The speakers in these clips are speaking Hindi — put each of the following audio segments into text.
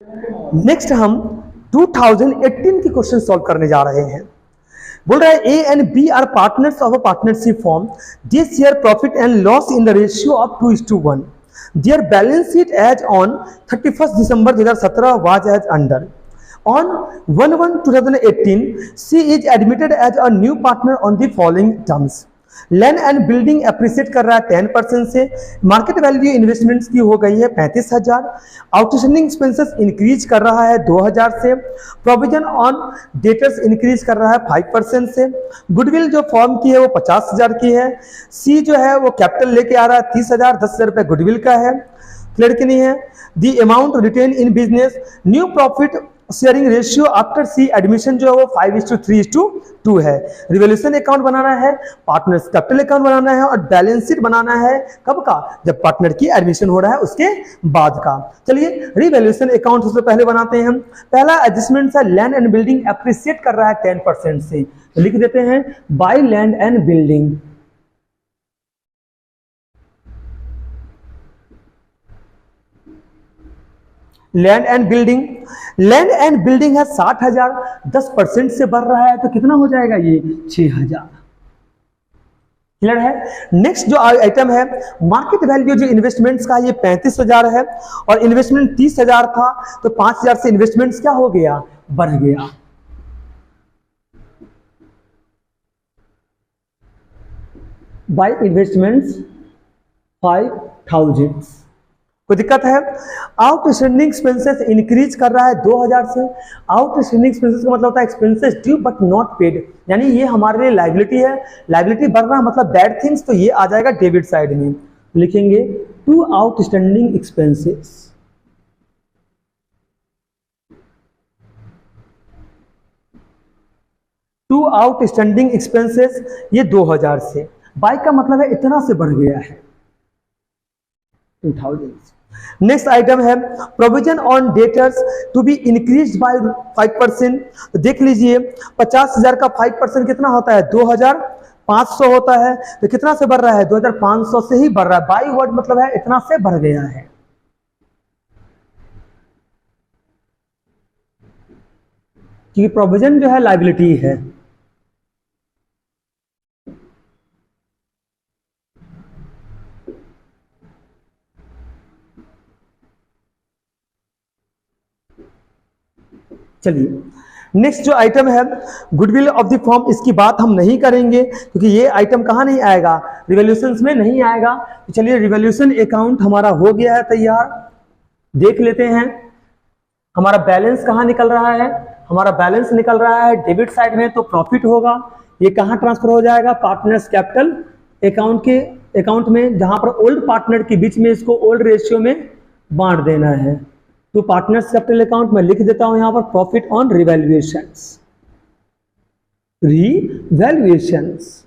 नेक्स्ट हम 2018 की क्वेश्चन सॉल्व करने जा रहे हैं। बोल रहा है A and B are partners of a partnership firm, they share profit and loss in the ratio of 2:1। Their balance sheet as on 31 December 2017 was as under. On 1/1/2018, she is admitted as a new partner on the following terms. Land and building appreciate कर रहा है 10% से, मार्केट वैल्यू इन्वेस्टमेंट्स की हो गई है 35,000, आउटस्टैंडिंग एक्सपेंसेस इंक्रीज कर रहा है 2,000 से, प्रोविजन ऑन डेटर्स इंक्रीज कर रहा है 5% से, गुडविल जो फॉर्म की है वो 50,000 की है, सी जो है वो कैपिटल लेके आ रहा है 30,000, 10,000 रुपए गुडविल का है, क्लियर कि नहीं है। The amount retain in business, new profit sharing ratio after C admission जो है वो 5:3:2 है। रिवोल्यूशन अकाउंट बनाना है, पार्टनर्स कैपिटल अकाउंट बनाना है और बैलेंस शीट बनाना है कब का, जब पार्टनर की एडमिशन हो रहा है उसके बाद का। चलिए रिवोल्यूशन अकाउंट सबसे पहले बनाते हैं। पहला एडजस्टमेंट है लैंड एंड बिल्डिंग अप्रिशिएट कर रहा है 10% से, तो लिख देते हैं by land and building. Land and building, land and building है 60,000, 10% से बढ़ रहा है तो कितना हो जाएगा ये 6,000। क्लियर है। नेक्स्ट जो आइटम है मार्केट वैल्यू जो इन्वेस्टमेंट्स का ये 35,000 है और इन्वेस्टमेंट 30,000 था तो 5,000 से इन्वेस्टमेंट्स क्या हो गया, बढ़ गया। By investments 5,000। कोई दिक्कत है। आउटस्टैंडिंग एक्सपेंसेस इंक्रीज कर रहा है 2,000 से। आउटस्टैंडिंग एक्सपेंसेस का मतलब होता है expenses due but not paid, यानी ये हमारे लिए लायबिलिटी है, लायबिलिटी बढ़ रहा है मतलब बैड थिंग्स, तो ये आ जाएगा डेबिट साइड में। लिखेंगे to outstanding expenses. To outstanding expenses ये 2,000 से, बाय का मतलब है इतना से बढ़ गया है 2,000। नेक्स्ट आइटम है provision on debtors to be increase by 5%। तो देख लीजिए 50,000 का 5% कितना होता है 2,500 होता है, तो कितना से बढ़ रहा है 2,500 से ही बढ़ रहा है। बाई वर्ड मतलब है इतना से बढ़ गया है। क्योंकि प्रोविजन जो है लायबिलिटी है। चलिए नेक्स्ट जो आइटम है गुडविल ऑफ द फॉर्म, इसकी बात हम नहीं करेंगे क्योंकि ये आइटम कहां नहीं आएगा, रिवोल्यूशंस में नहीं आएगा। तो चलिए रिवोल्यूशन अकाउंट हमारा हो गया है तैयार। देख लेते हैं हमारा बैलेंस कहां निकल रहा है। हमारा बैलेंस निकल रहा है डेबिट साइड में, तो प्रॉफिट होगा। ये कहां ट्रांसफर हो जाएगा, पार्टनर्स कैपिटल अकाउंट के अकाउंट में, जहां पर ओल्ड पार्टनर के बीच में इसको ओल्ड रेशियो में बांट देना है। तो पार्टनर्स कैपिटल अकाउंट में लिख देता हूं यहां पर प्रॉफिट ऑन रिवैल्यूएशंस। रिवैल्यूएशंस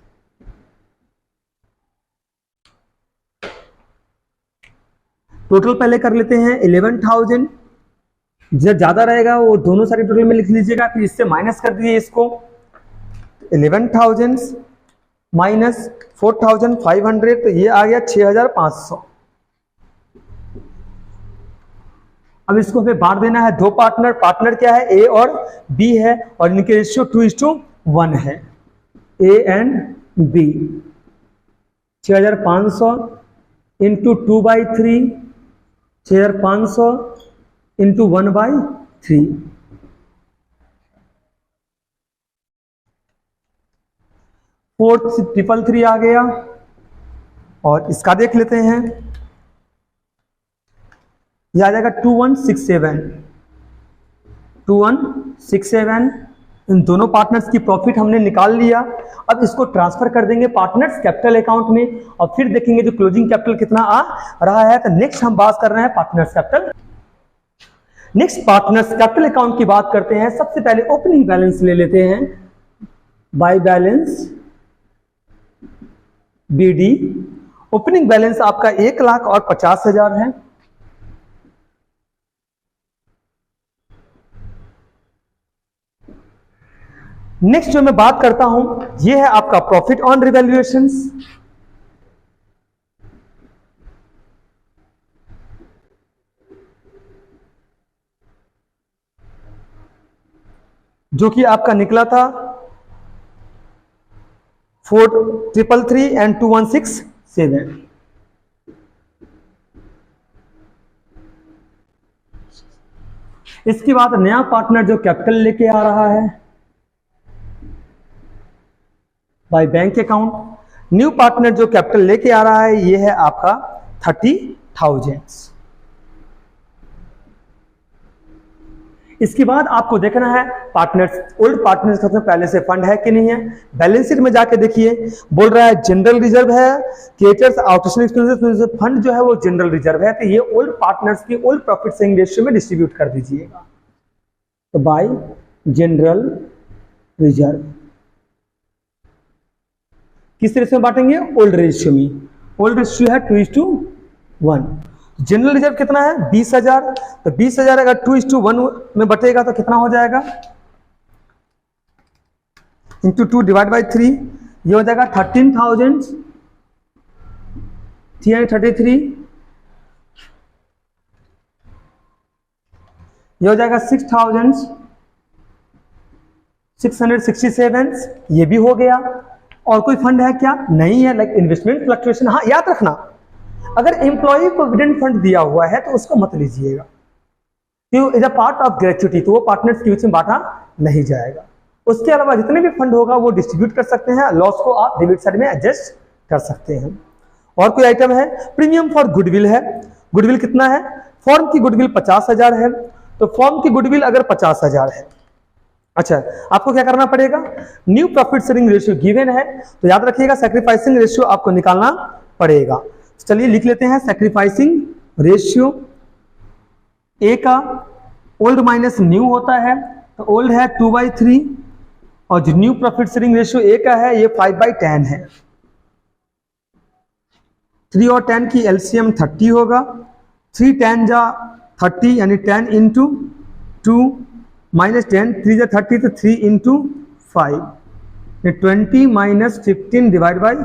टोटल पहले कर लेते हैं 11,000। जब ज्यादा रहेगा वो दोनों सारी टोटल में लिख लीजिएगा, फिर इससे माइनस कर दीजिए इसको। 11,000 माइनस 4,500 तो ये आ गया 6,500। अब इसको हमें बांट देना है दो पार्टनर। पार्टनर क्या है, ए और बी है और इनके रेशियो 2:1 है, A and B. 6,500 into 2/3, 6,500 into 1/3, 4,333 आ गया। और इसका देख लेते हैं, यह आ जाएगा 2,167। 2,167 इन दोनों पार्टनर्स की प्रॉफिट हमने निकाल लिया। अब इसको ट्रांसफर कर देंगे पार्टनर्स कैपिटल अकाउंट में और फिर देखेंगे जो क्लोजिंग कैपिटल कितना आ रहा है। तो नेक्स्ट हम बात कर रहे हैं partners capital. Next partners capital account की बात करते हैं। सबसे पहले ओपनिंग बैलेंस ले लेते हैं, by balance BD. Opening balance आपका 1,50,000 है। नेक्स्ट जो मैं बात करता हूं ये है आपका प्रॉफिट ऑन रिवैल्यूएशंस। जो कि आपका निकला था 4,333 एंड 2,167। इसके बाद नया पार्टनर जो कैपिटल लेके आ रहा है by bank account, new partner जो कैपिटल लेके आ रहा है ये है आपका 30,000। इसके बाद आपको देखना है पार्टनर्स, ओल्ड पार्टनर्स का पहले से फंड है कि नहीं है। बैलेंस शीट में जाके देखिए, बोल रहा है जनरल रिजर्व है, क्रिएटर्स आउटस्टैंडिंग एक्सपेंसेस, फंड जो है वो जनरल रिजर्व है, तो ये ओल्ड पार्टनर्स की ओल्ड प्रॉफिट शेयरिंग रेशियो में डिस्ट्रीब्यूट कर दीजिएगा। तो बाय जनरल रिजर्व किस रेशियो में बांटेंगे? ओल्ड रेशियो में। ओल्ड रेशियो है 2:1। जनरल रिजर्व कितना है? 20,000। तो 20,000 अगर 2:1 में बटेगा तो कितना हो जाएगा? इंटू 2 डिवाइड बाई 3, ये हो जाएगा 13,333। ये हो जाएगा 6,667। ये भी हो गया। और कोई फंड है क्या? नहीं है, लाइक इन्वेस्टमेंट फ्लक्चुएशन। हाँ, याद रखना, अगर एम्प्लॉय प्रोविडेंट फंड दिया हुआ है तो उसको मत लीजिएगा, क्यों? Is a part of gratuity, तो वो पार्टनर्स के बीच में बांटा नहीं जाएगा। उसके अलावा जितने भी फंड होगा वो डिस्ट्रीब्यूट कर सकते हैं, लॉस को आप डेबिट साइड में एडजस्ट कर सकते हैं। और कोई आइटम है? प्रीमियम फॉर गुडविल है। गुडविल कितना है? फॉर्म की गुडविल 50,000 है। तो फॉर्म की गुडविल अगर 50,000 है, अच्छा, आपको क्या करना पड़ेगा? New profit sharing ratio given है, तो याद रखिएगा सैक्रिफाइसिंग रेशियो आपको निकालना पड़ेगा। चलिए लिख लेते हैं सैक्रिफाइसिंग रेशियो। ए का ओल्ड माइनस न्यू होता है, तो ओल्ड है 2/3 और जो new profit sharing ratio A का है ये 5/10 है। 3 और 10 की एलसीएम 30 होगा। 3 10 जा 30 यानी 10 इंटू 2 माइनस 10, 3 जा 30 तो 3 इंटू 5, 20 माइनस 15 डिवाइड बाई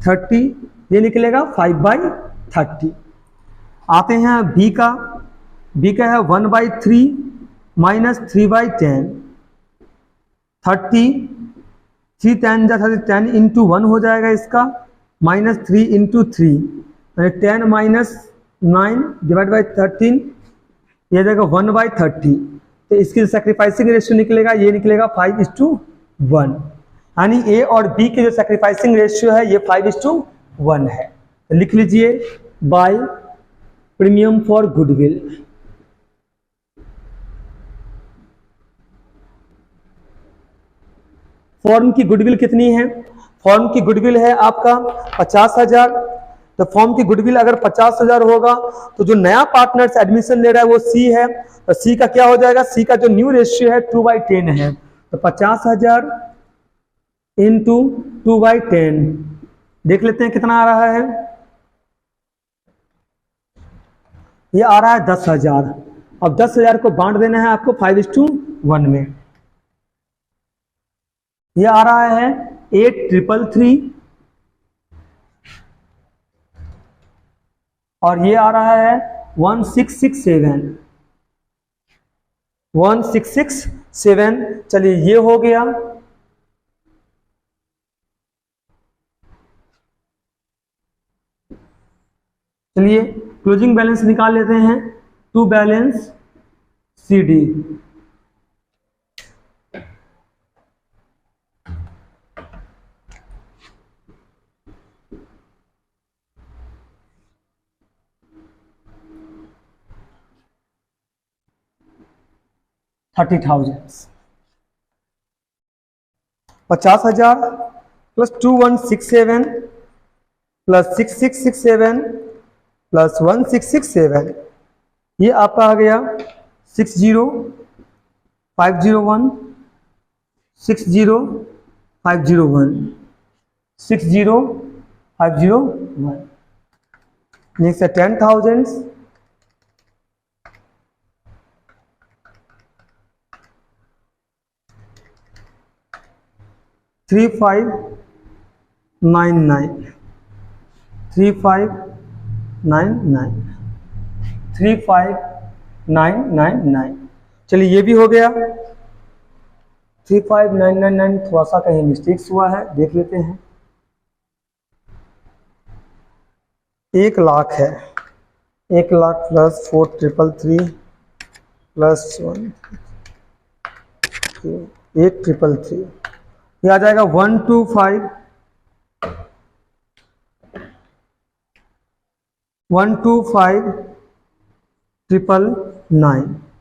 30, ये निकलेगा 5/30। आते हैं बी का। बी का है 1/3 माइनस 3/10, 30, 3 10 जा 30, 10 इंटू 1 हो जाएगा इसका, minus 3 into 3, 10 minus 9 divide by 13, ये जाएगा 1/30। तो इसकी सैक्रिफाइसिंग रेशियो निकलेगा, ये निकलेगा 5:1। यानी ए और बी के जो सैक्रिफाइसिंग रेशियो है ये 5:1 है। तो लिख लीजिए by premium for goodwill. Firm की गुडविल कितनी है? फॉर्म की गुडविल है आपका 50,000। तो फॉर्म की गुडविल अगर 50,000 होगा तो जो नया पार्टनर्स एडमिशन ले रहा है वो सी है, तो सी का क्या हो जाएगा? सी का जो न्यू रेशियो है 2/10 है, तो 50,000 इंटू 2/10, देख लेते हैं कितना आ रहा है। ये आ रहा है 10,000। अब 10,000 को बांट देना है आपको 5:1 में। ये आ रहा है 8,333 और ये आ रहा है 1667। 1667। चलिए ये हो गया। चलिए क्लोजिंग बैलेंस निकाल लेते हैं। To balance CD, $30,000। 50,000 plus 2167 plus 6667 plus 1667, ये आपका आ गया 60,501, 60,501, 60,501। नेक्स्ट है 10,000, 3599, 3599, 35,999। चलिए ये भी हो गया। 35,999 थोड़ा सा कहीं मिस्टेक्स हुआ है, देख लेते हैं। 1 लाख है, 1 लाख प्लस 4,333 प्लस 8,333, ये आ जाएगा 125,999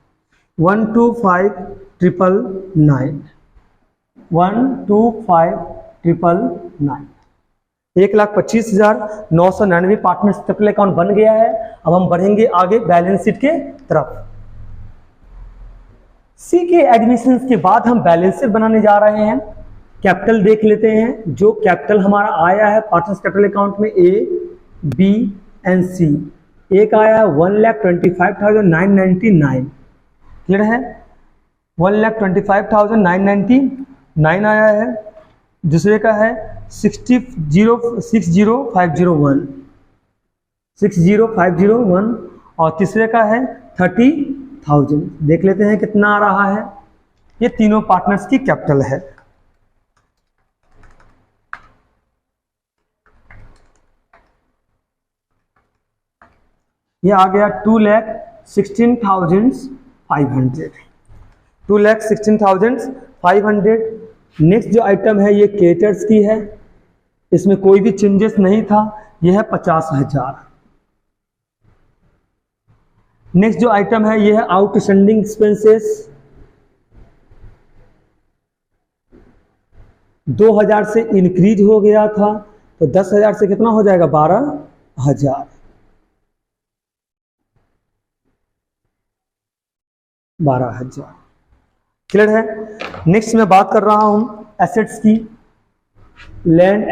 1,25,999 पार्टनर्स ट्रिपल अकाउंट बन गया है। अब हम बढ़ेंगे आगे बैलेंस शीट के तरफ। सी के एडमिशंस के बाद हम बैलेंस शीट बनाने जा रहे हैं। कैपिटल देख लेते हैं, जो कैपिटल हमारा आया है पार्टनर्स कैपिटल अकाउंट में ए, बी एंड सी। एक आया है 1,25,999, क्लियर है, 1,25,999 आया है। दूसरे का है 60501 और तीसरे का है 30,000। देख लेते हैं कितना आ रहा है। ये तीनों पार्टनर्स की कैपिटल है। ये आ गया 2,16,500, 2,16,500। नेक्स्ट जो आइटम है ये क्रेडिटर्स की है, इसमें कोई भी चेंजेस नहीं था, यह है 50,000। नेक्स्ट जो आइटम है ये है आउटस्टैंडिंग एक्सपेंसेस, 2,000 से इंक्रीज हो गया था, तो 10,000 से कितना हो जाएगा 12,000। 12,000 क्लियर है। नेक्स्ट मैं बात कर रहा हूं एसेट्स की। लैंड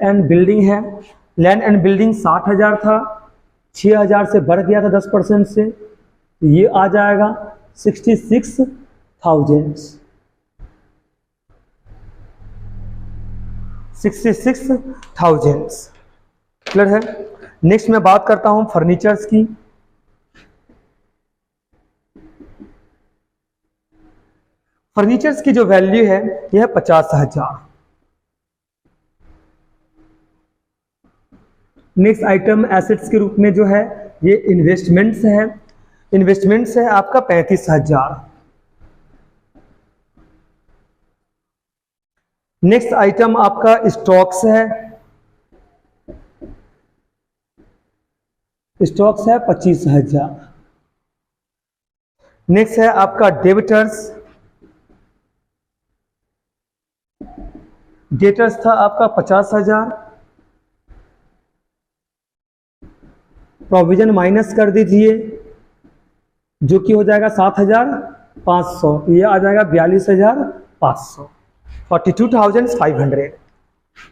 एंड बिल्डिंग है। लैंड एंड बिल्डिंग 60,000 था, 6,000 से बढ़ गया था 10% से, तो ये आ जाएगा 66,000। 66,000 क्लियर है। नेक्स्ट मैं बात करता हूं फर्नीचर्स की। फर्नीचर्स की जो वैल्यू है यह है 50,000। नेक्स्ट आइटम एसेट्स के रूप में जो है ये इन्वेस्टमेंट्स है। इन्वेस्टमेंट्स है आपका 35,000। नेक्स्ट आइटम आपका स्टॉक्स है। स्टॉक्स है 25,000। नेक्स्ट है आपका डेबिटर्स। डेटर्स था आपका 50,000। प्रोविजन माइनस कर दीजिए जो कि हो जाएगा 7,500, ये आ जाएगा 42,500, 42,500।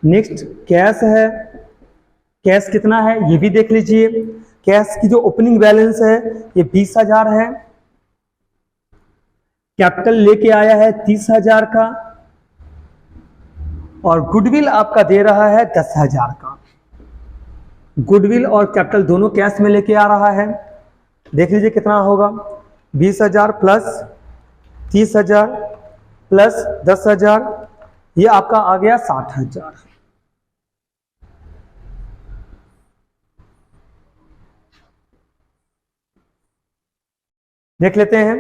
नेक्स्ट कैश है। कैश कितना है ये भी देख लीजिए। कैश की जो ओपनिंग बैलेंस है ये 20,000 है। कैपिटल लेके आया है 30,000 का और गुडविल आपका दे रहा है 10,000 का। गुडविल और कैपिटल दोनों कैश में लेके आ रहा है। देख लीजिए कितना होगा, 20,000 प्लस 30,000 प्लस 10,000, ये आपका आ गया 60,000। देख लेते हैं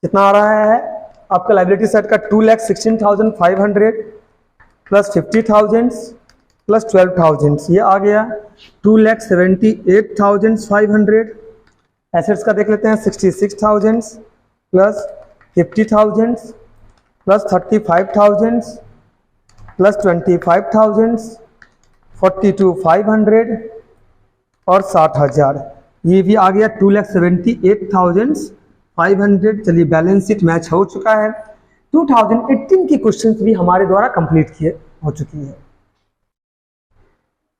कितना आ रहा है आपका लाइबिलिटी साइड का। 2,16,500 प्लस 50,000 प्लस 12,000, ये आ गया 2,78,500। एसेट्स का देख लेते हैं 66,000 प्लस 50,000 प्लस 35,000 प्लस 25,000, 42,500 और 60,000, ये भी आ गया 2,78,500। चलिए बैलेंस शीट मैच हो चुका है। 2018 की क्वेश्चंस भी हमारे द्वारा कंप्लीट हो चुकी है।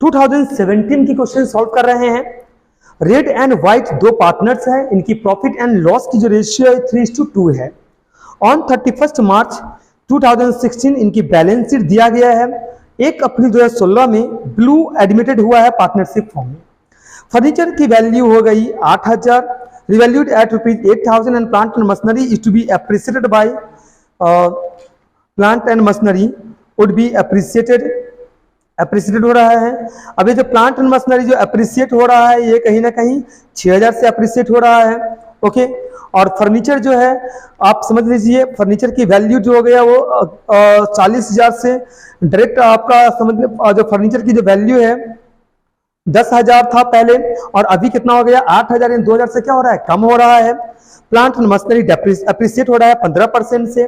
2017 की क्वेश्चन सॉल्व कर रहे हैं। रेड एंड व्हाइट दो पार्टनर्स हैं, इनकी प्रॉफिट एंड लॉस की जो रेशियो है 3:2 है। ऑन 31 मार्च 2016 इनकी बैलेंस शीट दिया गया है। 1 अप्रैल 2016 में ब्लू एडमिटेड हुआ है पार्टनरशिप फॉर्म में। फर्नीचर की वैल्यू हो गई 8,000, revalued at ₹8,000 and plant and machinery is to be appreciated by plant and machinery would be appreciated हो रहा है। अभी जो प्लांट एंड मशीनरी जो अप्रिसिएट हो रहा है ये कहीं ना कहीं 6,000 से अप्रिसिएट हो रहा है। ओके, और फर्नीचर जो है आप समझ लीजिए फर्नीचर की वैल्यू जो हो गया वो 40,000 से डायरेक्ट आपका समझ जो फर्नीचर की जो वैल्यू है 10,000 था पहले और अभी कितना हो गया 8,000, इन 2,000 से क्या हो रहा है कम हो रहा है। प्लांट एंड मशीनरी अप्रिसिएट हो रहा है 15% से।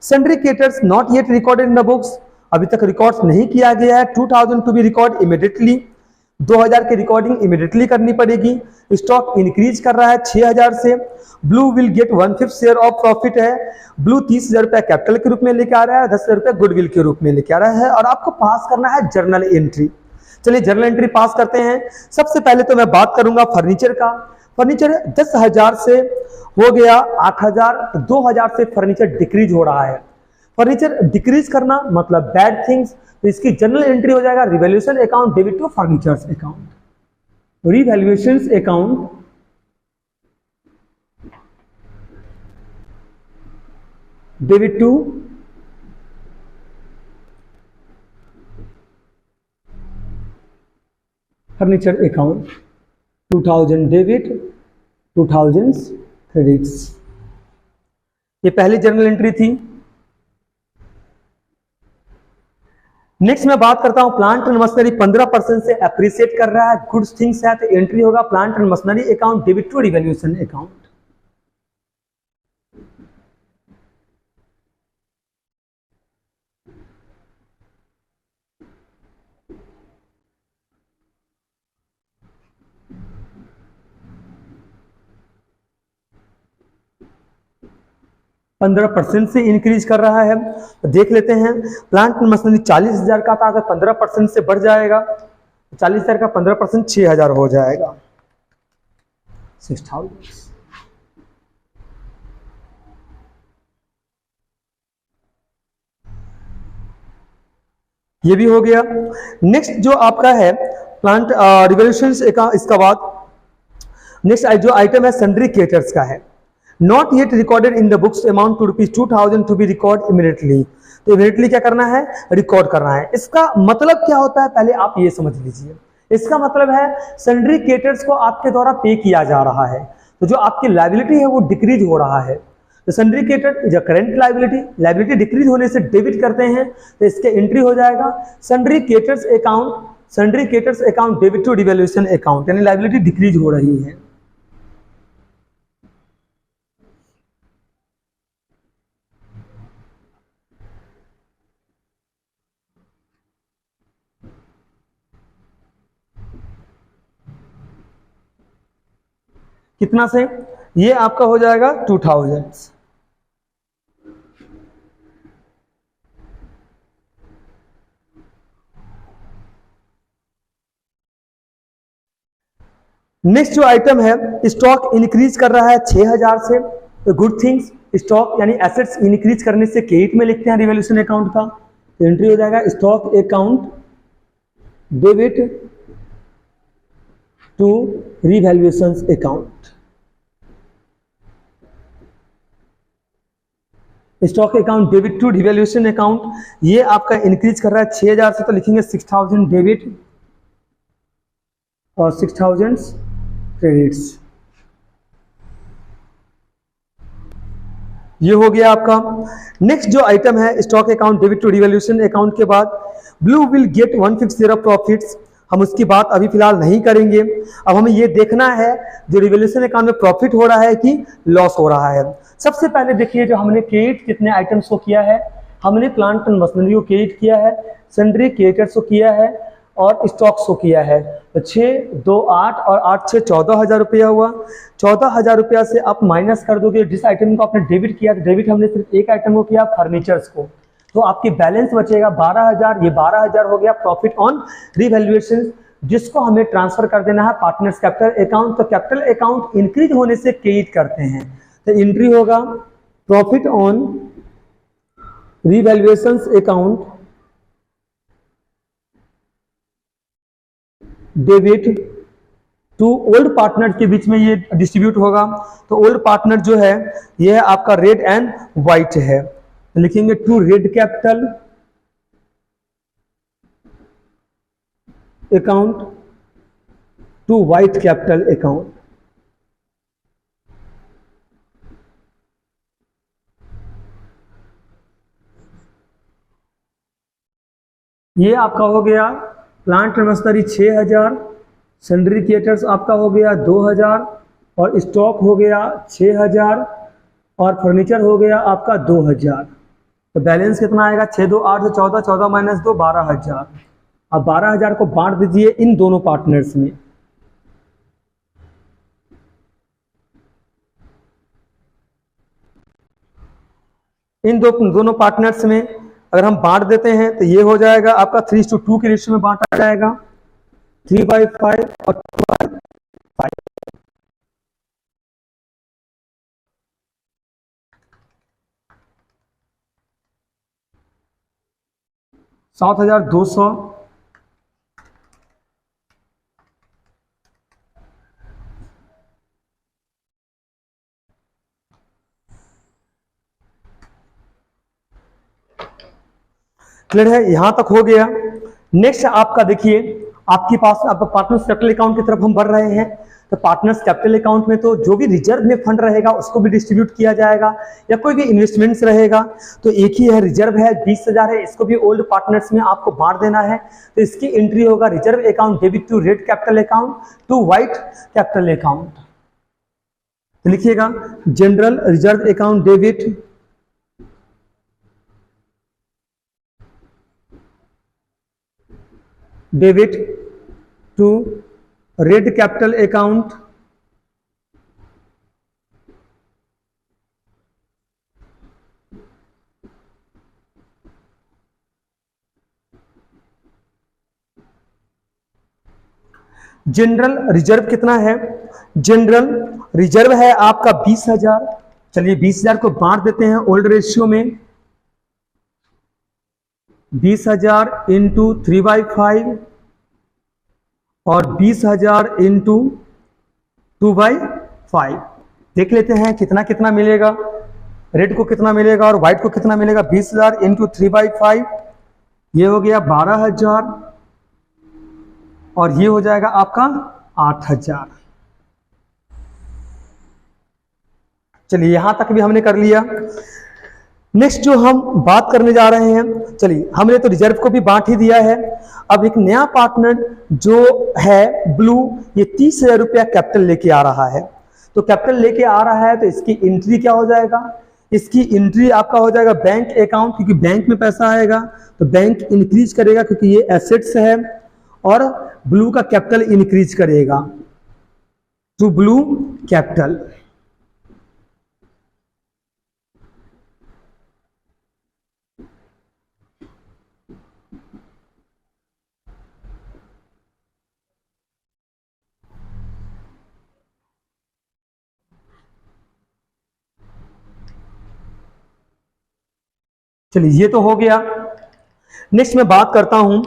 Sundry creditors not yet recorded in the books, अभी तक रिकॉर्ड नहीं किया गया है। 2,000 टू बी रिकॉर्ड इमीडिएटली, 2,000 की रिकॉर्डिंग इमीडिएटली करनी पड़ेगी। स्टॉक इंक्रीज कर रहा है 6,000 से। Blue will get 1/5 share of profit है। ब्लू 30,000 रुपया कैपिटल के रूप में लेके आ रहा है, 10,000 रुपया गुडविल के रूप में लेके आ रहा है और आपको पास करना है जर्नल एंट्री। चलिए जर्नल एंट्री पास करते हैं। सबसे पहले तो मैं बात करूंगा फर्नीचर का। फर्नीचर 10,000 से हो गया 8,000, 2,000 से फर्नीचर डिक्रीज हो रहा है। फर्नीचर डिक्रीज करना मतलब बैड थिंग्स, तो इसकी जर्नल एंट्री हो जाएगा revaluation account debit to furnitures account. Revaluation account debit to furniture account, 2,000 debit, 2,000 credits. ये पहली जर्नल एंट्री थी। नेक्स्ट मैं बात करता हूं प्लांट एंड मशीनरी 15% से अप्रिशिएट कर रहा है, गुड्स थिंग्स है, तो एंट्री होगा plant and machinery account debit to revaluation account. पंद्रह % से इंक्रीज कर रहा है। तो देख लेते हैं प्लांट एंड मशीनरी 40,000 का था, अगर 15% से बढ़ जाएगा 40,000 का 15% 6,000 हो जाएगा, 6,000। ये भी हो गया। नेक्स्ट जो आपका है प्लांट रिवैल्यूएशन इसका बाद नेक्स्ट जो आइटम है सन्ड्री क्रेडिटर्स का है। Not yet recorded in the books amount to ₹2,000 to be record immediately. तो इमीडिएटली क्या करना है रिकॉर्ड करना है। इसका मतलब क्या होता है पहले आप ये समझ लीजिए। इसका मतलब है सन्ड्री क्रेडिटर्स को आपके द्वारा पे किया जा रहा है, तो जो आपकी लायबिलिटी है वो डिक्रीज हो रहा है। तो sundry creditor is a current liability decrease होने से डेबिट करते हैं, तो इसके एंट्री हो जाएगा sundry creditors account debit to revaluation account, यानी लायबिलिटी डिक्रीज हो रही है। कितना से ये आपका हो जाएगा 2,000। नेक्स्ट जो आइटम है स्टॉक इंक्रीज कर रहा है 6,000 से। तो गुड थिंग्स स्टॉक यानी एसेट्स इंक्रीज करने से क्रेडिट में लिखते हैं रिवैल्यूएशन अकाउंट का, तो एंट्री हो जाएगा stock account debit to revaluation account. Stock account debit to revaluation account ये आपका इंक्रीज कर रहा है 6,000 से, तो लिखेंगे 6,000 डेबिट और 6,000 क्रेडिट्स। ये हो गया आपका। नेक्स्ट जो आइटम है stock account debit to revaluation account के बाद Blue will get 1/5 share of profits. हम उसकी बात अभी फिलहाल नहीं करेंगे। अब हमें ये देखना है जो रिवैल्यूएशन अकाउंट में प्रॉफिट हो रहा है कि लॉस हो रहा है। सबसे पहले देखिए जो हमने क्रेडिट कितने आइटम्स को किया है, हमने प्लांट एंड मशीनरी को क्रेडिट किया है, सन्ड्री क्रेडिटर्स को किया है और स्टॉक्स को किया है। तो 6, 2, 8 और 8, 6, 14,000 रुपया हुआ। 14,000 रुपया से आप माइनस कर दोगे जिस आइटम को आपने डेबिट किया, तो डेबिट हमने सिर्फ एक आइटम को किया फर्नीचर्स को, तो आपकी बैलेंस बचेगा 12,000। ये 12,000 हो गया प्रॉफिट ऑन रिवैल्यूएशन, जिसको हमें ट्रांसफर कर देना है पार्टनर्स कैपिटल अकाउंट। तो कैपिटल अकाउंट इंक्रीज होने से क्रेडिट करते हैं, तो एंट्री होगा profit on revaluation account debit to old partner के बीच में ये डिस्ट्रीब्यूट होगा। तो ओल्ड पार्टनर जो है ये है आपका रेड एंड व्हाइट है, लिखेंगे to Red capital account to White capital account. ये आपका हो गया plant and machinery 6000, sundry creators आपका हो गया 2000, और स्टॉक हो गया 6000, और फर्नीचर हो गया आपका 2000। तो बैलेंस कितना आएगा? 6 2 8 से 14, 14 माइनस 2 12000। अब 12000 को बांट दीजिए इन दोनों पार्टनर्स में। इन दोनों पार्टनर्स में अगर हम बांट देते हैं तो ये हो जाएगा आपका 3:2 के रेशियो में बांटा जाएगा, 3/5 और 2/5। 7200 क्लियर है, यहां तक हो गया। नेक्स्ट आपका देखिए, आपके पास आपका पार्टनर्स कैपिटल अकाउंट की तरफ हम बढ़ रहे हैं। तो पार्टनर्स कैपिटल अकाउंट में तो जो भी रिजर्व में फंड रहेगा उसको भी डिस्ट्रीब्यूट किया जाएगा, या कोई भी इन्वेस्टमेंट्स रहेगा। तो एक ही है, रिजर्व है 20000 है, इसको भी ओल्ड पार्टनर्स में आपको बांट देना है। तो इसकी एंट्री होगा reserve account debit to Red capital account to White capital account. तो लिखिएगा general reserve account debit to Red capital account general reserve कितना है? जनरल रिजर्व है आपका 20000। चलिए 20000 को बांट देते हैं ओल्ड रेशियो में, 20000 इंटू 3/5 और 20000 इंटू 2/5। देख लेते हैं कितना कितना मिलेगा, रेड को कितना मिलेगा और व्हाइट को कितना मिलेगा। 20000 इंटू 3/5 ये हो गया 12000, और ये हो जाएगा आपका 8000। चलिए यहां तक भी हमने कर लिया। नेक्स्ट जो हम बात करने जा रहे हैं, चलिए हमने तो रिजर्व को भी बांट ही दिया है। अब एक नया पार्टनर जो है ब्लू, ये 30,000 रुपया कैपिटल लेके आ रहा है। तो कैपिटल लेके आ रहा है तो इसकी एंट्री क्या हो जाएगा? इसकी एंट्री आपका हो जाएगा बैंक अकाउंट, क्योंकि बैंक में पैसा आएगा तो बैंक इंक्रीज करेगा क्योंकि ये एसेट्स है, और ब्लू का कैपिटल इंक्रीज करेगा टू ब्लू कैपिटल। चलिए ये तो हो गया। नेक्स्ट मैं बात करता हूं,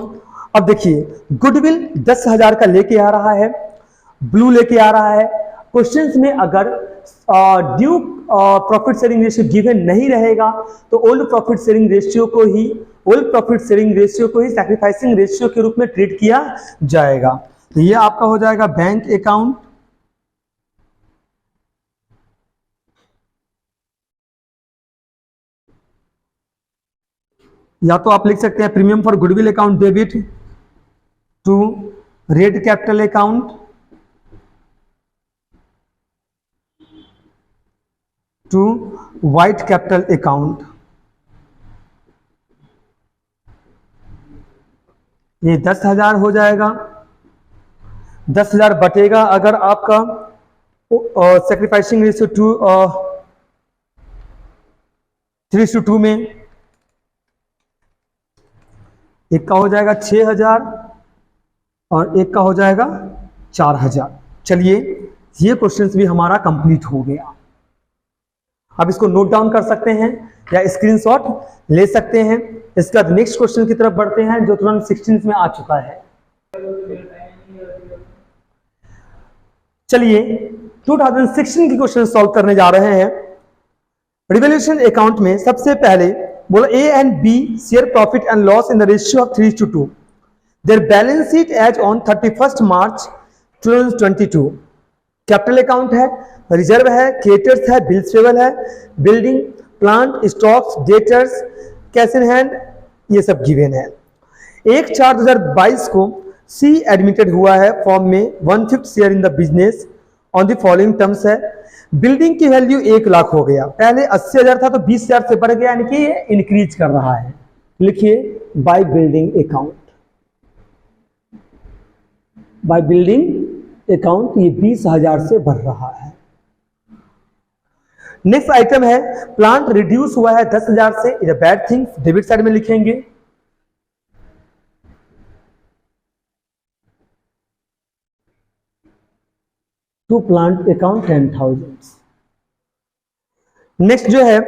अब देखिए गुडविल 10,000 का लेके आ रहा है, ब्लू लेके आ रहा है। क्वेश्चंस में अगर due profit sharing ratio given नहीं रहेगा तो ओल्ड प्रॉफिट शेयरिंग रेशियो को ही सैक्रिफाइसिंग रेशियो के रूप में ट्रीट किया जाएगा। तो ये आपका हो जाएगा बैंक अकाउंट या तो आप लिख सकते हैं premium for goodwill account debit to Red capital account to White capital account. ये 10,000 हो जाएगा। 10,000 बटेगा अगर आपका सैक्रिफाइसिंग रेशियो 3:2 में, एक का हो जाएगा 6,000 और एक का हो जाएगा 4,000। चलिए ये क्वेश्चंस भी हमारा कंप्लीट हो गया। अब इसको नोट डाउन कर सकते हैं या स्क्रीनशॉट ले सकते हैं। इसके बाद नेक्स्ट क्वेश्चन की तरफ बढ़ते हैं जो तुरंत 16 में आ चुका है। चलिए 2016 की क्वेश्चन सॉल्व करने जा रहे हैं। रिवैल्यूएशन अकाउंट में सबसे पहले बोला A and B share profit and loss in the ratio of 3:2। Their balance sheet as on 31 March 2022। Capital account है, रिजर्व है, क्रेडिटर्स है, बिल्स पेबल है, building, plant, stocks, debtors, cash in hand, ये सब गिवन है। 1/4/2022 को सी एडमिटेड हुआ है फॉर्म में 1/5 share in the business on the following terms है। बिल्डिंग की वैल्यू 1 लाख हो गया, पहले 80,000 था तो 20,000 से बढ़ गया, यानी कि ये इंक्रीज कर रहा है। लिखिए by building account, by building account ये 20,000 से बढ़ रहा है। नेक्स्ट आइटम है प्लांट रिड्यूस हुआ है 10,000 से, is a bad thing, debit side में लिखेंगे। To plant account 10,000। नेक्स्ट जो है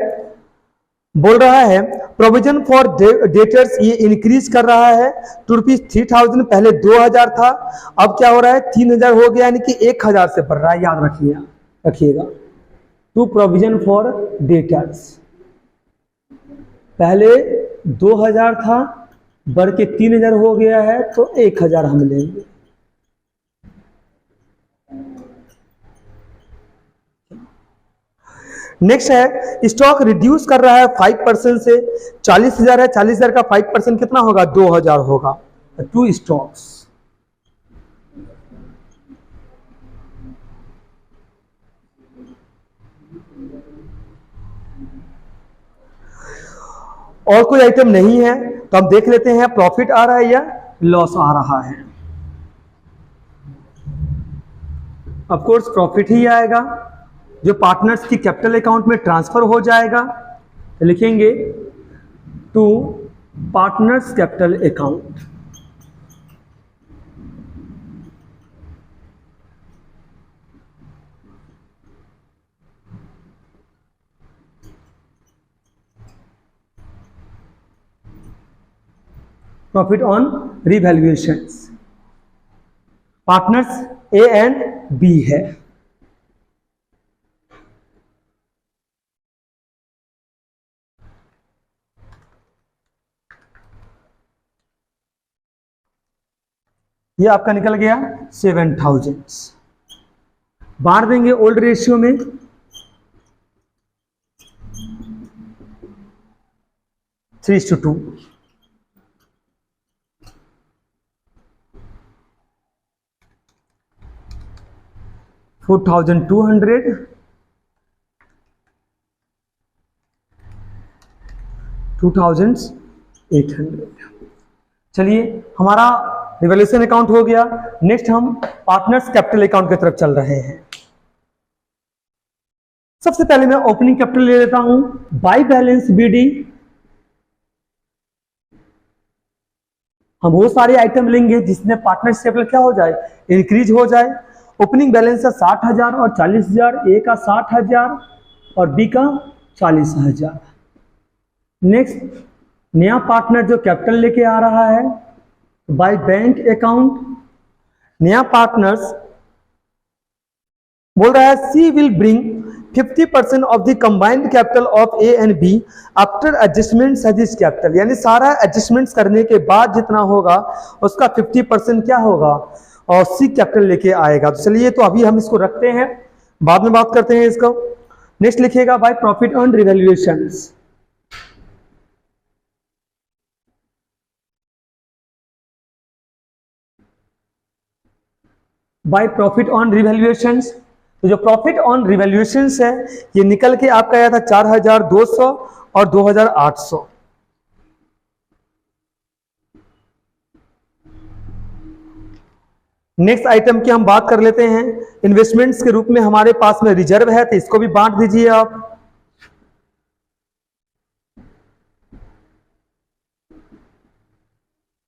बोल रहा है प्रोविजन फॉर डेटर्स, ये इंक्रीज कर रहा है टू ₹3,000, पहले 2,000 था, अब क्या हो रहा है 3,000 हो गया, यानी कि 1,000 से बढ़ रहा है, याद रखिएगा। टू प्रोविजन फॉर डेटर्स, पहले 2,000 था, बढ़ के 3,000 हो गया है, तो 1,000 हम लेंगे। नेक्स्ट है स्टॉक रिड्यूस कर रहा है 5% से, 40,000 है, 40,000 का 5% कितना होगा 2,000 होगा। टू स्टॉक्स, और कोई आइटम नहीं है तो हम देख लेते हैं प्रॉफिट आ रहा है या लॉस आ रहा है। ऑफ कोर्स प्रॉफिट ही आएगा, जो पार्टनर्स की कैपिटल अकाउंट में ट्रांसफर हो जाएगा, तो लिखेंगे to partners capital account. Profit on revaluations, partners A and B है। ये आपका निकल गया 7,000। बांट देंगे ओल्ड रेशियो में, थ्री टू टू। $4,200, 2,800। चलिए हमारा रिवैल्यूएशन अकाउंट हो गया। नेक्स्ट हम पार्टनर्स कैपिटल अकाउंट की तरफ चल रहे हैं। सबसे पहले मैं ओपनिंग कैपिटल ले लेता हूं, बाय बैलेंस बीडी। हम वो सारे आइटम लेंगे जिसमें पार्टनर्स कैपिटल क्या हो जाए, इंक्रीज हो जाए। ओपनिंग बैलेंस है 60,000 और 40,000, ए का 60,000 और बी का 40,000। नेक्स्ट नया पार्टनर जो कैपिटल लेके आ रहा है बाय बैंक अकाउंट, नया पार्टनर्स बोल रहा है C will bring 50% of the combined capital of A and B after adjustment this capital, यानी सारा एडजस्टमेंट्स करने के बाद जितना होगा उसका 50% क्या होगा और सी कैपिटल लेके आएगा। तो चलिए तो अभी हम इसको रखते हैं, बाद में बात करते हैं इसको। नेक्स्ट लिखिएगा by profit on revaluations. By profit on revaluations, तो जो प्रॉफिट ऑन रिवैल्यूएशंस है ये निकल के आपका आया था 4,200 और 2,800। नेक्स्ट आइटम की हम बात कर लेते हैं। इन्वेस्टमेंट्स के रूप में हमारे पास में रिजर्व है, तो इसको भी बांट दीजिए आप।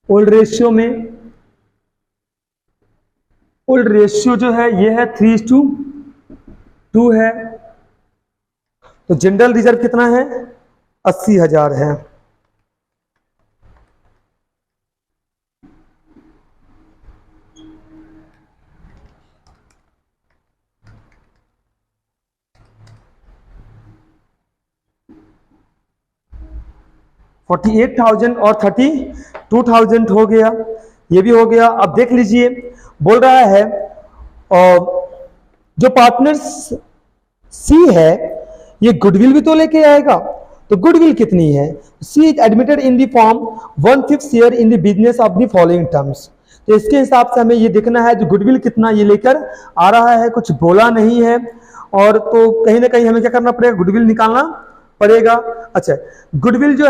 ओल्ड रेशियो में, ओल्ड रेशियो जो है ये है 3:2 है। तो जनरल रिजर्व कितना है 80,000 है। 48,000 और 32,000 हो गया, ये भी हो गया। अब देख लीजिए, बोल रहा है जो पार्टनर्स सी है ये गुडविल भी तो लेके आएगा, तो गुडविल कितनी है? C is admitted in the form 1/5 share in the business of the following terms. तो इसके हिसाब से हमें ये देखना है जो गुडविल कितना ये लेकर आ रहा है, कुछ बोला नहीं है, और तो कहीं ना कहीं हमें क्या करना पड़ेगा, गुडविल निकालना पड़ेगा। अच्छा, गुडविल जो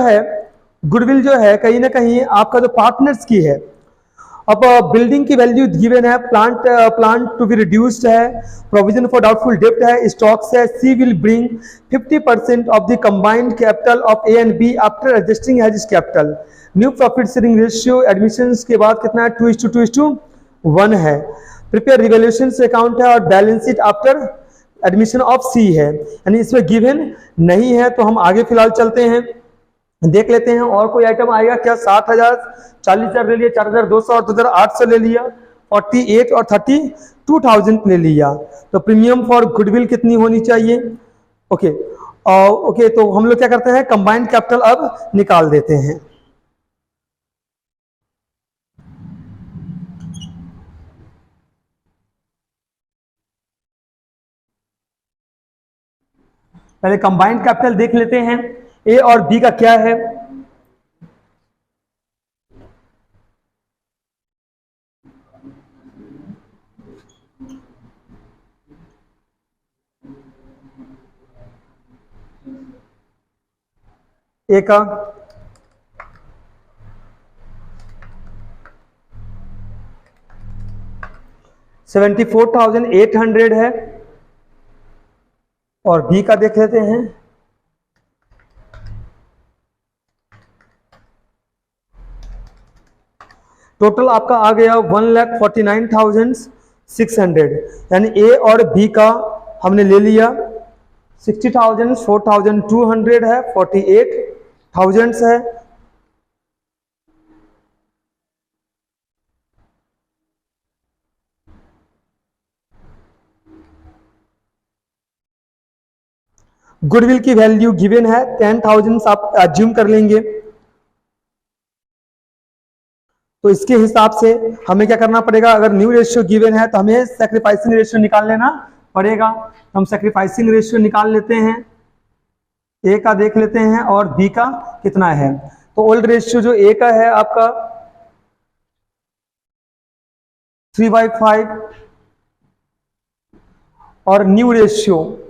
है कहीं ना कहीं आपका जो पार्टनर्स की है। अब बिल्डिंग की वैल्यू गिवन है, प्लांट टू बी रिड्यूस्ड है, प्रोविजन फॉर डाउटफुल डेब्ट है, स्टॉक्स है, C will bring 50% of the combined capital of A and B after adjusting his capital. New profit sharing ratio admissions के बाद कितना है, 2:2:1 है। प्रिपेयर रिवैल्यूएशन अकाउंट है, और balance sheet after admission of C है, यानी इसमें गिवन नहीं है। तो हम आगे फिलहाल चलते हैं, देख लेते हैं और कोई आइटम आएगा क्या। 60,000, 40,000 ले लिया, 4,200 और 2,800 ले लिया, 48 और 32,000 ले लिया। तो प्रीमियम फॉर गुडविल कितनी होनी चाहिए? ओके ओके, तो हम लोग क्या करते हैं, कंबाइंड कैपिटल अब निकाल देते हैं। पहले कंबाइंड कैपिटल देख लेते हैं, ए और बी का क्या है। ए का 74,800 है, और बी का देख लेते हैं, टोटल आपका आ गया 1,49,600। यानी ए और बी का हमने ले लिया, 60,000, 4,200 है, 48,000 है। गुडविल की वैल्यू गिवन है 10,000, आप एज्यूम कर लेंगे। तो इसके हिसाब से हमें क्या करना पड़ेगा, अगर न्यू रेशियो गिवन है तो हमें सैक्रिफाइसिंग रेशियो निकाल लेना पड़ेगा। तो हम सैक्रिफाइसिंग रेशियो निकाल लेते हैं, ए का देख लेते हैं और बी का कितना है। तो ओल्ड रेशियो जो ए का है आपका 3/5, और न्यू रेशियो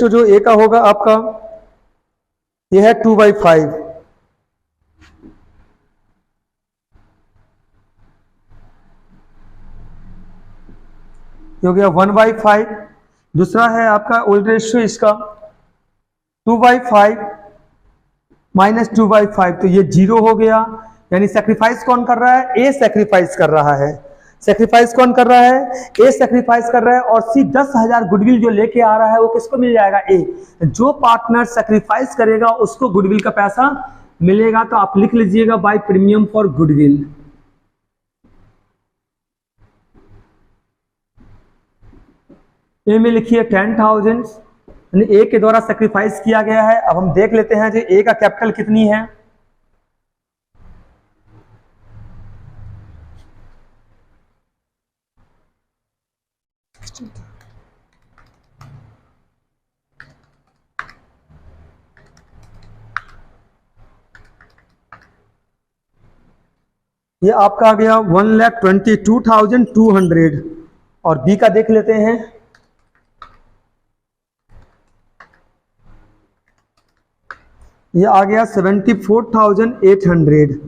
जो ए का होगा आपका ये है 2/5। हो गया 1/5। दूसरा है आपका ओल्ड रेशियो इसका 2/5 माइनस 2/5, तो ये 0 हो गया। यानी सेक्रीफाइस कौन कर रहा है, ए सेक्रीफाइस कर रहा है। सेक्रीफाइस कौन कर रहा है, ए सेक्रीफाइस कर रहा है। और सी 10,000 गुडविल जो लेके आ रहा है वो किसको मिल जाएगा, ए। जो पार्टनर सेक्रीफाइस करेगा उसको गुडविल का पैसा मिलेगा। तो आप लिख लीजिएगा बाय प्रीमियम फॉर गुडविल। ए में लिखिए 10,000, यानी ए के द्वारा सेक्रीफाइस किया गया है। अब हम देख लेते हैं जो ए का कैपिटल कितनी है। ये आपका आ गया 1,22,200। और बी का देख लेते हैं, ये आ गया 74,800।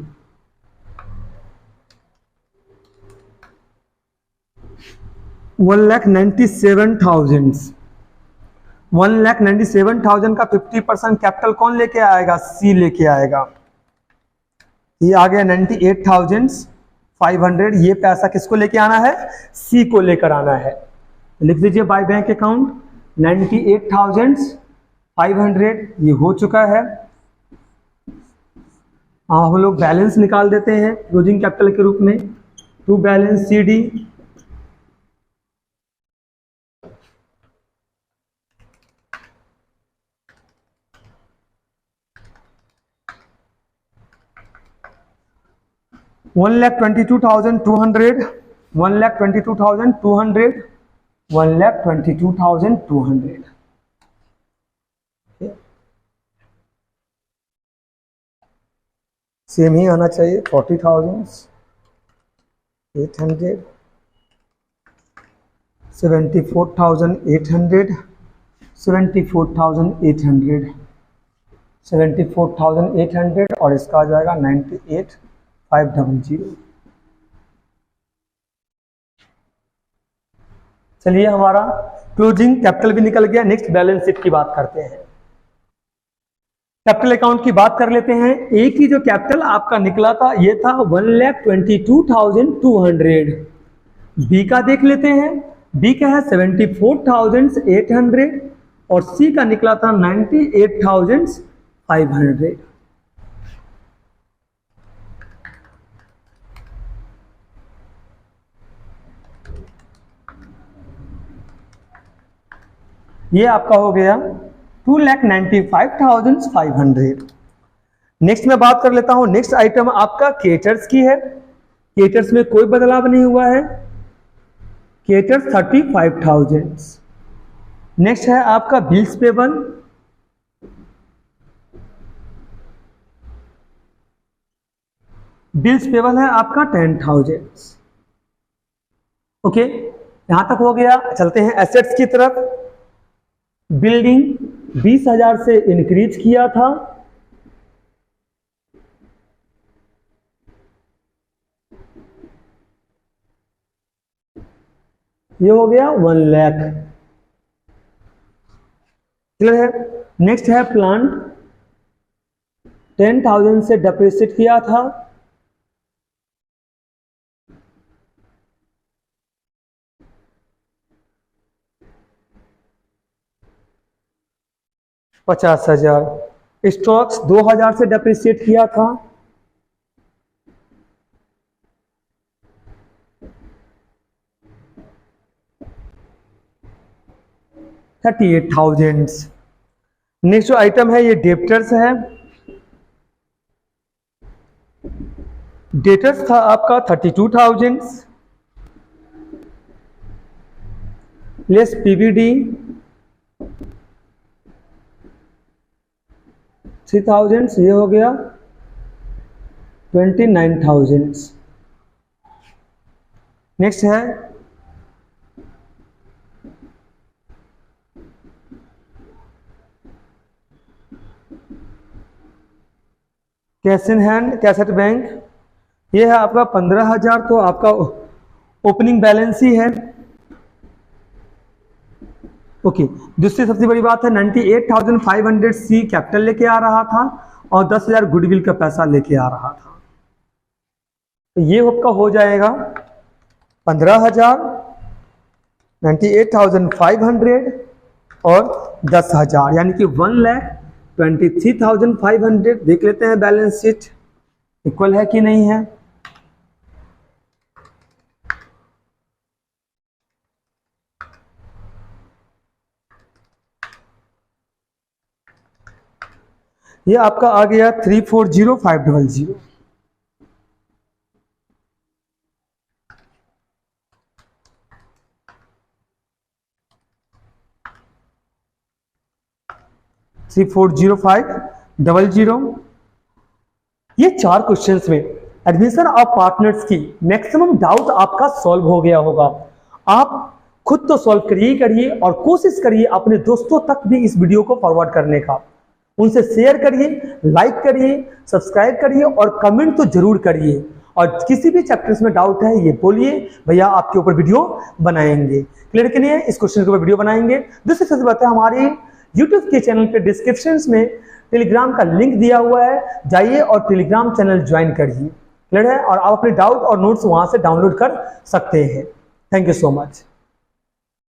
$1,97,000 का 50% कैपिटल कौन लेके आएगा, सी लेके आएगा। ये आ गया 98,500। ये पैसा किसको लेके आना है, सी को लेकर आना है। लिख दीजिए बाय बैंक अकाउंट 98,500, ये हो चुका है। हम लोग बैलेंस निकाल देते हैं क्लोजिंग कैपिटल के रूप में, to balance C D. 1,22,200, 1,22,200, 1,22,200। Same ही आना चाहिए। 40,800, 74,800, 74,800, 74,800 और इसका आ जाएगा 98,500। चलिए हमारा क्लोजिंग कैपिटल भी निकल गया। नेक्स्ट बैलेंस शीट की बात करते हैं। कैपिटल अकाउंट की बात कर लेते हैं। एक ही जो कैपिटल आपका निकला था ये था 1,22,200। बी का देख लेते हैं। बी का है 74,800 और सी का निकला था 98,500। ये आपका हो गया 2,95,500। नेक्स्ट मैं बात कर लेता हूं। नेक्स्ट आइटम आपका केटर्स की है। केटर्स में कोई बदलाव नहीं हुआ है। केटर्स 35,000। नेक्स्ट है आपका बिल्स पेबल। बिल्स पेबल है आपका 10,000। ओके, यहां तक हो गया। चलते हैं एसेट्स की तरफ। बिल्डिंग 20,000 से इंक्रीज किया था। ये हो गया 1 लाख। क्लियर है। नेक्स्ट है प्लांट 10,000 से डेप्रिसिएट किया था। $50,000। स्टॉक्स 2,000 से डेप्रिसिएट किया था। $38,000। नेक्स्ट जो आइटम है ये डेप्टर्स है। डेटर्स था आपका 32,000 लेस पीवीडी 3,000। ये हो गया 29,000। नेक्स्ट है cash in hand cash at bank. ये है आपका 15,000। तो आपका ओपनिंग बैलेंस ही है। ओके, दूसरी सबसे बड़ी बात है 98,500 सी कैपिटल लेके आ रहा था और 10,000 गुडविल का पैसा लेके आ रहा था। तो ये आपका हो जाएगा 15,000, 98,500 और 10,000 यानी कि 1,23,500। देख लेते हैं बैलेंस शीट इक्वल है कि नहीं है। ये आपका आ गया 340,500। ये 4 क्वेश्चंस में एडमिशन ऑफ पार्टनर्स की मैक्सिमम डाउट आपका सॉल्व हो गया होगा। आप खुद तो सॉल्व करिए और कोशिश करिए अपने दोस्तों तक भी इस वीडियो को फॉरवर्ड करने का। उनसे शेयर करिए, लाइक करिए, सब्सक्राइब करिए और कमेंट तो जरूर करिए। और किसी भी चैप्टर्स में डाउट है ये बोलिए, भैया आपके ऊपर वीडियो बनाएंगे। क्लियर के लिए इस क्वेश्चन के ऊपर वीडियो बनाएंगे। दूसरी सबसे बात है हमारे यूट्यूब के चैनल के डिस्क्रिप्शन में टेलीग्राम का लिंक दिया हुआ है, जाइए और टेलीग्राम चैनल ज्वाइन करिए। क्लियर है। और आप अपने डाउट और नोट्स वहां से डाउनलोड कर सकते हैं। Thank you so much.